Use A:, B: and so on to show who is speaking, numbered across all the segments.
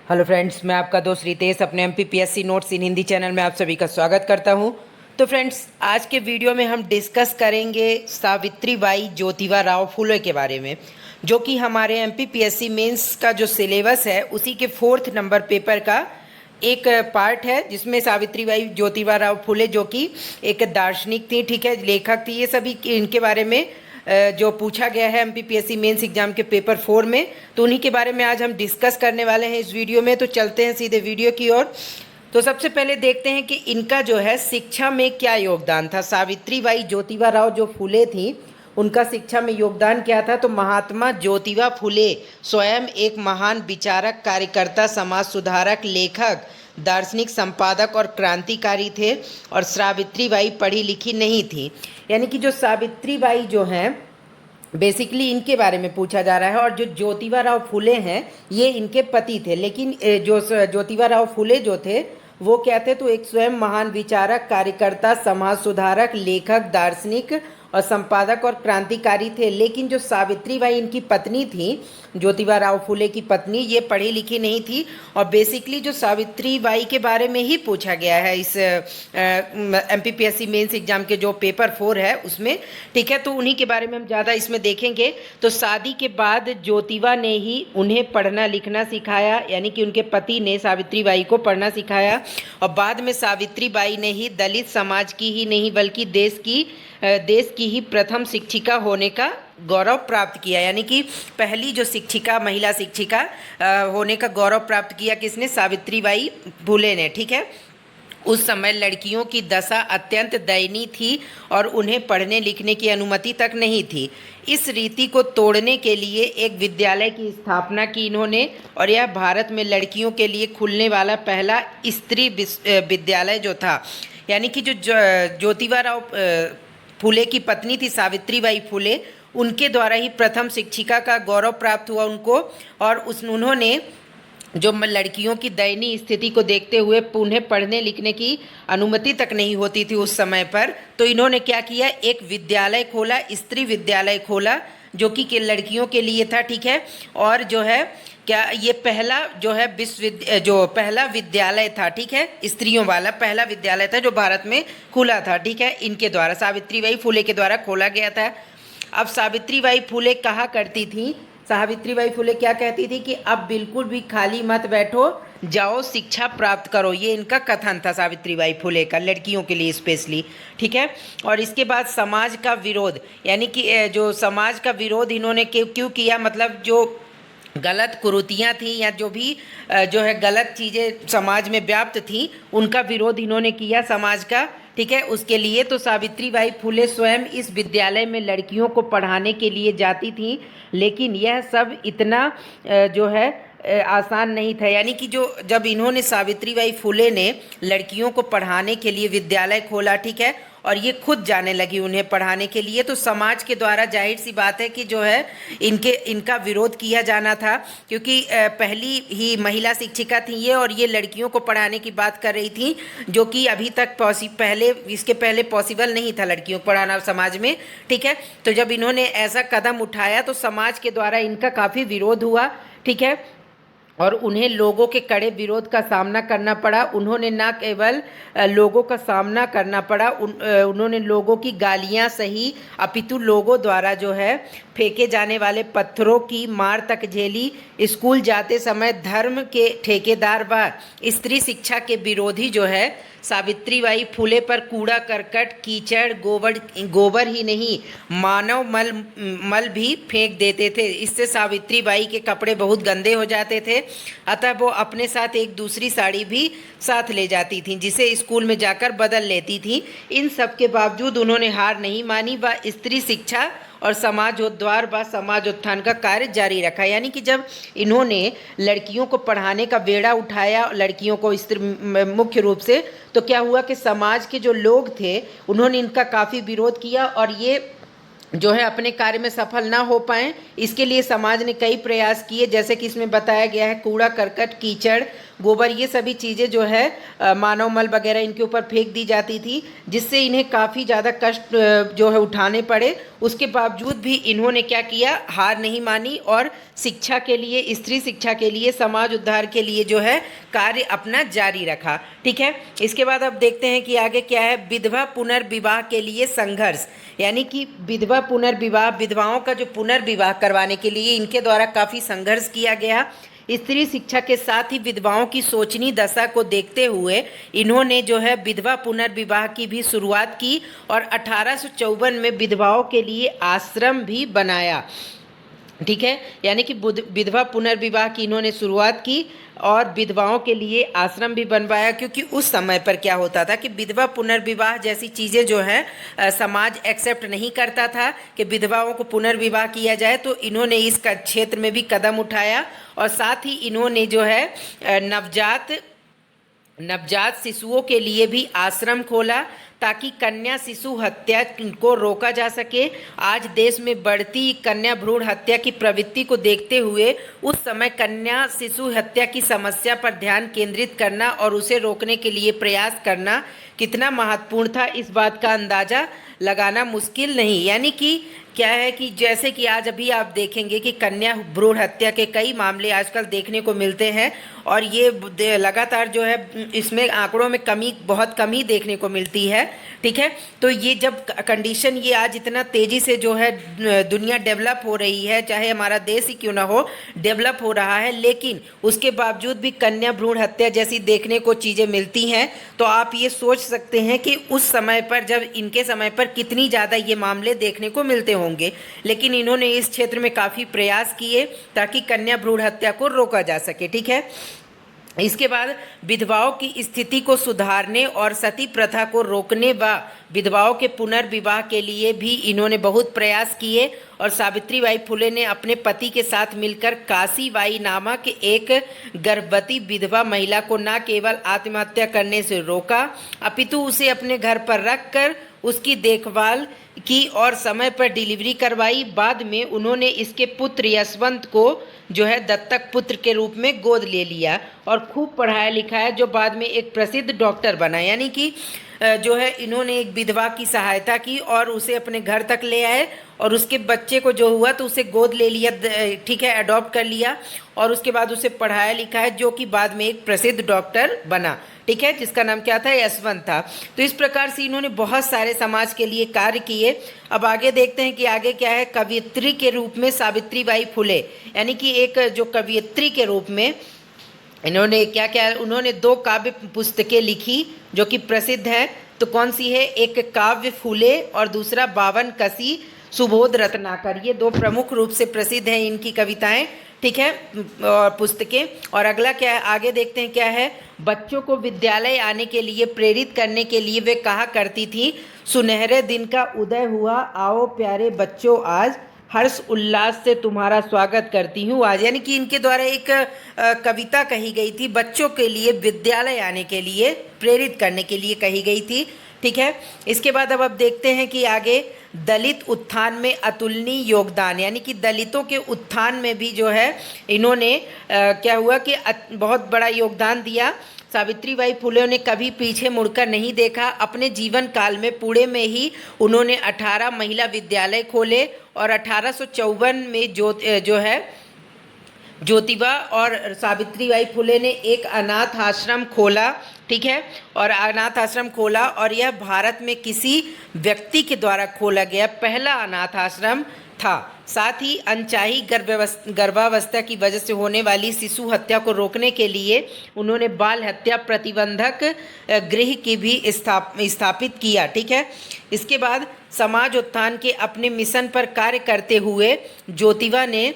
A: Hello friends, मैं आपका दोस्त रितेश अपने एमपीपीएससी नोट्स इन हिंदी चैनल में आप सभी का स्वागत करता हूं। तो फ्रेंड्स, आज के वीडियो में हम डिस्कस करेंगे सावित्रीबाई ज्योतिबा राव फुले के बारे में, जो कि हमारे एमपीपीएससी मेंस का जो सिलेबस है उसी के 4th नंबर पेपर का एक पार्ट है, जिसमें सावित्रीबाई ज्योतिबा राव फुले जो कि एक दार्शनिक थी, ठीक है, लेखक थी, ये सभी इनके बारे में जो पूछा गया है एमपीपीएससी मेंस एग्जाम के पेपर 4 में, तो उन्हीं के बारे में आज हम डिस्कस करने वाले हैं इस वीडियो में। तो चलते हैं सीधे वीडियो की ओर। तो सबसे पहले देखते हैं कि इनका जो है शिक्षा में क्या योगदान था। सावित्रीबाई ज्योतिबा राव जो फुले थी, उनका शिक्षा में योगदान क्या था। तो महात्मा ज्योतिबा फुले स्वयं एक महान विचारक, कार्यकर्ता, समाज सुधारक, लेखक, दार्शनिक, संपादक और क्रांतिकारी थे, और सावित्रीबाई पढ़ी लिखी नहीं थी। यानी कि जो सावित्रीबाई जो हैं, बेसिकली इनके बारे में पूछा जा रहा है, और जो ज्योतिबा राव फुले हैं ये इनके पति थे। लेकिन जो ज्योतिबा राव फुले जो थे वो क्या थे, तो एक स्वयं महान विचारक, कार्यकर्ता, समाज सुधारक, लेखक, दार्शनिक और संपादक और क्रांतिकारी थे। लेकिन जो सावित्रीबाई इनकी पत्नी थी, ज्योतिबा राव फुले की पत्नी, ये पढ़ी लिखी नहीं थी। और बेसिकली जो सावित्रीबाई के बारे में ही पूछा गया है इस एमपीपीएससी मेंस एग्जाम के जो पेपर 4 है उसमें, ठीक है। तो उन्हीं के बारे में हम ज़्यादा इसमें देखेंगे। तो शादी के बाद ज्योतिबा ने ही उन्हें पढ़ना लिखना सिखाया, यानी कि उनके पति ने सावित्रीबाई को पढ़ना सिखाया। और बाद में सावित्रीबाई ने ही दलित समाज की ही नहीं बल्कि देश की ही प्रथम शिक्षिका होने का गौरव प्राप्त किया। यानी कि पहली जो शिक्षिका, महिला शिक्षिका होने का गौरव प्राप्त किया किसने, सावित्रीबाई फुले ने, ठीक है। उस समय लड़कियों की दशा अत्यंत दयनीय थी और उन्हें पढ़ने लिखने की अनुमति तक नहीं थी। इस रीति को तोड़ने के लिए एक विद्यालय की स्थापना की इन्होंने, और यह भारत में लड़कियों के लिए खुलने वाला पहला स्त्री विद्यालय जो था। यानी कि जो ज्योतिबा राव फुले की पत्नी थी सावित्रीबाई फुले, उनके द्वारा ही प्रथम शिक्षिका का गौरव प्राप्त हुआ उनको। और उन्होंने जो लड़कियों की दयनीय स्थिति को देखते हुए उन्हें पढ़ने लिखने की अनुमति तक नहीं होती थी उस समय पर, तो इन्होंने क्या किया, एक विद्यालय खोला, स्त्री विद्यालय खोला, जो कि लड़कियों के लिए था, ठीक है। और जो है क्या, ये पहला जो है जो पहला विद्यालय था, ठीक है, स्त्रियों वाला पहला विद्यालय था जो भारत में खुला था, ठीक है, इनके द्वारा, सावित्रीबाई फुले के द्वारा खोला गया था। अब सावित्रीबाई फुले कहा करती थी, सावित्रीबाई फुले क्या कहती थी कि अब बिल्कुल भी खाली मत बैठो, जाओ शिक्षा प्राप्त करो। ये इनका कथन था सावित्रीबाई फुले का, लड़कियों के लिए स्पेशली, ठीक है। और इसके बाद समाज का विरोध, यानी कि जो समाज का विरोध इन्होंने क्यों किया, मतलब जो गलत कुरीतियाँ थी या जो भी जो है गलत चीज़ें समाज में व्याप्त थी, उनका विरोध इन्होंने किया समाज का, ठीक है। उसके लिए तो सावित्रीबाई फुले स्वयं इस विद्यालय में लड़कियों को पढ़ाने के लिए जाती थी, लेकिन यह सब इतना जो है आसान नहीं था। यानी कि जो जब इन्होंने सावित्रीबाई फुले ने लड़कियों को पढ़ाने के लिए विद्यालय खोला, ठीक है, और ये खुद जाने लगी उन्हें पढ़ाने के लिए, तो समाज के द्वारा जाहिर सी बात है कि जो है इनका विरोध किया जाना था, क्योंकि पहली ही महिला शिक्षिका थी ये, और ये लड़कियों को पढ़ाने की बात कर रही थी, जो कि अभी तक इसके पहले पॉसिबल नहीं था लड़कियों को पढ़ाना समाज में, ठीक है। तो जब इन्होंने ऐसा कदम उठाया तो समाज के द्वारा इनका काफ़ी विरोध हुआ, ठीक है, और उन्हें लोगों के कड़े विरोध का सामना करना पड़ा। उन्होंने न केवल लोगों का सामना करना पड़ा, उन्होंने लोगों की गालियां सही, अपितु लोगों द्वारा जो है फेंके जाने वाले पत्थरों की मार तक झेली। स्कूल जाते समय धर्म के ठेकेदार व स्त्री शिक्षा के विरोधी जो है सावित्रीबाई फुले पर कूड़ा करकट, कीचड़, गोबर ही नहीं, मानव मल भी फेंक देते थे। इससे सावित्रीबाई के कपड़े बहुत गंदे हो जाते थे, अतः वो अपने साथ एक दूसरी साड़ी भी साथ ले जाती थीं, जिसे स्कूल में जाकर बदल लेती थीं। इन सब के बावजूद उन्होंने हार नहीं मानी व स्त्री शिक्षा और समाजोद्धार व समाजोत्थान का कार्य जारी रखा। यानी कि जब इन्होंने लड़कियों को पढ़ाने का बेड़ा उठाया, लड़कियों को मुख्य रूप से, तो क्या हुआ कि समाज के जो लोग थे उन्होंने इनका काफ़ी विरोध किया, और ये जो है अपने कार्य में सफल ना हो पाए, इसके लिए समाज ने कई प्रयास किए, जैसे कि इसमें बताया गया है कूड़ा करकट, कीचड़, गोबर, ये सभी चीज़ें जो है मानव मल वगैरह इनके ऊपर फेंक दी जाती थी, जिससे इन्हें काफ़ी ज़्यादा कष्ट जो है उठाने पड़े। उसके बावजूद भी इन्होंने क्या किया, हार नहीं मानी और शिक्षा के लिए, स्त्री शिक्षा के लिए, समाज उद्धार के लिए जो है कार्य अपना जारी रखा। ठीक है, इसके बाद अब देखते हैं कि आगे क्या है। विधवा पुनर्विवाह के लिए संघर्ष, यानी कि विधवा पुनर्विवाह, विधवाओं का जो पुनर्विवाह करवाने के लिए इनके द्वारा काफ़ी संघर्ष किया गया। स्त्री शिक्षा के साथ ही विधवाओं की शोचनीय दशा को देखते हुए इन्होंने जो है विधवा पुनर्विवाह की भी शुरुआत की और 1854 में विधवाओं के लिए आश्रम भी बनाया। ठीक है, यानी कि विधवा पुनर्विवाह की इन्होंने शुरुआत की और विधवाओं के लिए आश्रम भी बनवाया, क्योंकि उस समय पर क्या होता था कि विधवा पुनर्विवाह जैसी चीज़ें जो है समाज एक्सेप्ट नहीं करता था कि विधवाओं को पुनर्विवाह किया जाए। तो इन्होंने इस क्षेत्र में भी कदम उठाया और साथ ही इन्होंने जो है नवजात शिशुओं के लिए भी आश्रम खोला ताकि कन्या शिशु हत्या को रोका जा सके। आज देश में बढ़ती कन्या भ्रूण हत्या की प्रवृत्ति को देखते हुए उस समय कन्या शिशु हत्या की समस्या पर ध्यान केंद्रित करना और उसे रोकने के लिए प्रयास करना कितना महत्वपूर्ण था, इस बात का अंदाज़ा लगाना मुश्किल नहीं। यानी कि क्या है कि जैसे कि आज अभी आप देखेंगे कि कन्या भ्रूण हत्या के कई मामले आजकल देखने को मिलते हैं और ये लगातार जो है इसमें आंकड़ों में बहुत कमी देखने को मिलती है। ठीक है, तो ये जब कंडीशन ये आज इतना तेज़ी से जो है दुनिया डेवलप हो रही है, चाहे हमारा देश ही क्यों ना हो डेवलप हो रहा है, लेकिन उसके बावजूद भी कन्या भ्रूण हत्या जैसी देखने को चीज़ें मिलती हैं। तो आप ये सोच सकते हैं कि उस समय पर, जब इनके समय पर कितनी ज़्यादा ये मामले देखने को मिलते होंगे, लेकिन इन्होंने इस क्षेत्र में काफ़ी प्रयास किए ताकि कन्या भ्रूण हत्या को रोका जा सके। ठीक है, इसके बाद विधवाओं की स्थिति को सुधारने और सती प्रथा को रोकने व विधवाओं के पुनर्विवाह के लिए भी इन्होंने बहुत प्रयास किए और सावित्रीबाई फुले ने अपने पति के साथ मिलकर काशीबाई नामक एक गर्भवती विधवा महिला को न केवल आत्महत्या करने से रोका, अपितु उसे अपने घर पर रखकर उसकी देखभाल की और समय पर डिलीवरी करवाई। बाद में उन्होंने इसके पुत्र यशवंत को जो है दत्तक पुत्र के रूप में गोद ले लिया और खूब पढ़ाया लिखाया, जो बाद में एक प्रसिद्ध डॉक्टर बना। यानी कि जो है इन्होंने एक विधवा की सहायता की और उसे अपने घर तक ले आए और उसके बच्चे को जो हुआ तो उसे गोद ले लिया, ठीक है, अडॉप्ट कर लिया और उसके बाद उसे पढ़ाया लिखाया, जो कि बाद में एक प्रसिद्ध डॉक्टर बना। ठीक है, जिसका नाम क्या था, यशवंत था। तो इस प्रकार से इन्होंने बहुत सारे समाज के लिए कार्य किए। अब आगे देखते हैं कि आगे क्या है। कवयित्री के रूप में सावित्रीबाई फुले, यानी कि एक जो कवयित्री के रूप में इन्होंने क्या क्या, उन्होंने 2 काव्य पुस्तकें लिखी जो कि प्रसिद्ध है। तो कौन सी है, एक काव्य फूले और दूसरा 52 कसी सुबोध रत्नाकर। ये 2 प्रमुख रूप से प्रसिद्ध हैं इनकी कविताएं। ठीक है, और पुस्तकें। और अगला क्या है, आगे देखते हैं क्या है। बच्चों को विद्यालय आने के लिए प्रेरित करने के लिए वे कहा करती थी, सुनहरे दिन का उदय हुआ, आओ प्यारे बच्चों आज, हर्ष उल्लास से तुम्हारा स्वागत करती हूँ आज। यानी कि इनके द्वारा एक कविता कही गई थी, बच्चों के लिए विद्यालय आने के लिए प्रेरित करने के लिए कही गई थी। ठीक है, इसके बाद अब देखते हैं कि आगे दलित उत्थान में अतुलनीय योगदान, यानी कि दलितों के उत्थान में भी जो है इन्होंने क्या हुआ कि बहुत बड़ा योगदान दिया। सावित्रीबाई फुले ने कभी पीछे मुड़कर नहीं देखा। अपने जीवन काल में पुणे में ही उन्होंने 18 महिला विद्यालय खोले और 1854 में जो है ज्योतिबा और सावित्रीबाई फुले ने एक अनाथ आश्रम खोला। ठीक है, और अनाथ आश्रम खोला और यह भारत में किसी व्यक्ति के द्वारा खोला गया पहला अनाथ आश्रम था। साथ ही अनचाही गर्भावस्था की वजह से होने वाली शिशु हत्या को रोकने के लिए उन्होंने बाल हत्या प्रतिबंधक गृह की भी स्थापित किया। ठीक है, इसके बाद समाज उत्थान के अपने मिशन पर कार्य करते हुए ज्योतिबा ने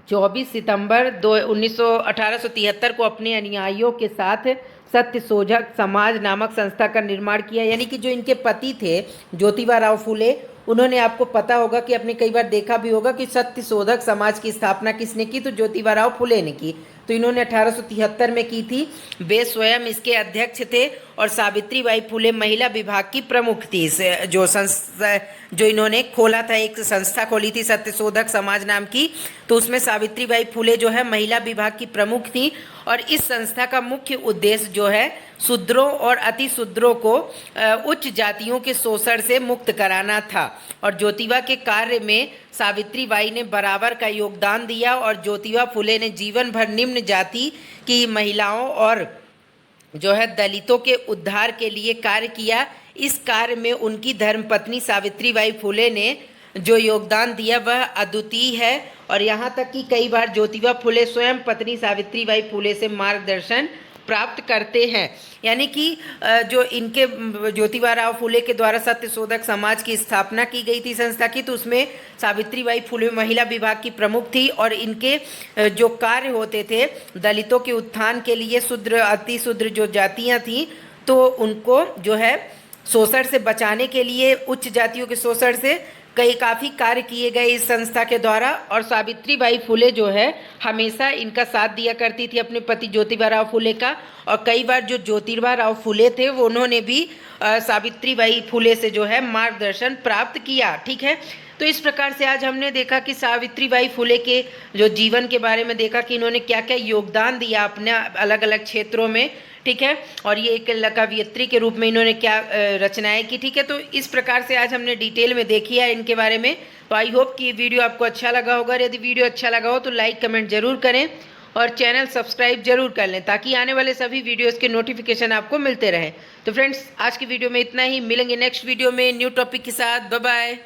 A: 24 सितंबर 1873 को अपने अनुयायियों के साथ सत्य शोधक समाज नामक संस्था का निर्माण किया। यानी कि जो इनके पति थे ज्योतिबा राव फुले, उन्होंने, आपको पता होगा कि आपने कई बार देखा भी होगा कि सत्य शोधक समाज की स्थापना किसने की, तो ज्योतिबा राव फुले ने की। तो इन्होंने 1873 में की थी। वे स्वयं इसके अध्यक्ष थे और सावित्रीबाई फुले महिला विभाग की प्रमुख थी। इस जो इन्होंने खोला था, एक संस्था खोली थी सत्यशोधक समाज नाम की, तो उसमें सावित्रीबाई फुले जो है महिला विभाग की प्रमुख थी। और इस संस्था का मुख्य उद्देश्य जो है शूद्रों और अति शूद्रों को उच्च जातियों के शोषण से मुक्त कराना था। और ज्योतिबा के कार्य में सावित्रीबाई ने बराबर का योगदान दिया और ज्योतिबा फुले ने जीवन भर निम्न जाति की महिलाओं और जो है दलितों के उद्धार के लिए कार्य किया। इस कार्य में उनकी धर्मपत्नी सावित्रीबाई फुले ने जो योगदान दिया वह अद्वितीय है। और यहाँ तक कि कई बार ज्योतिबा फुले स्वयं पत्नी सावित्रीबाई फुले से मार्गदर्शन प्राप्त करते हैं। यानी कि जो इनके ज्योतिबा राव फुले के द्वारा सत्यशोधक समाज की स्थापना की गई थी संस्था की, तो उसमें सावित्रीबाई फुले महिला विभाग की प्रमुख थी। और इनके जो कार्य होते थे दलितों के उत्थान के लिए, शूद्र अति शूद्र जो जातियां थीं तो उनको जो है शोषण से बचाने के लिए, उच्च जातियों के शोषण से काफ़ी कार्य किए गए इस संस्था के द्वारा। और सावित्रीबाई फुले जो है हमेशा इनका साथ दिया करती थी अपने पति ज्योतिबा राव फुले का। और कई बार जो ज्योतिबा राव फुले थे वो उन्होंने भी सावित्रीबाई फुले से जो है मार्गदर्शन प्राप्त किया। ठीक है, तो इस प्रकार से आज हमने देखा कि सावित्रीबाई फुले के जो जीवन के बारे में देखा कि इन्होंने क्या क्या योगदान दिया अपने अलग अलग क्षेत्रों में। ठीक है, और ये एक कवयित्री के रूप में इन्होंने क्या रचनाएं की। ठीक है, तो इस प्रकार से आज हमने डिटेल में देखी है इनके बारे में। तो आई होप कि ये वीडियो आपको अच्छा लगा होगा। यदि वीडियो अच्छा लगा हो तो लाइक कमेंट जरूर करें और चैनल सब्सक्राइब जरूर कर लें ताकि आने वाले सभी वीडियोस के नोटिफिकेशन आपको मिलते रहें। तो फ्रेंड्स, आज की वीडियो में इतना ही। मिलेंगे नेक्स्ट वीडियो में न्यू टॉपिक के साथ। Bye bye.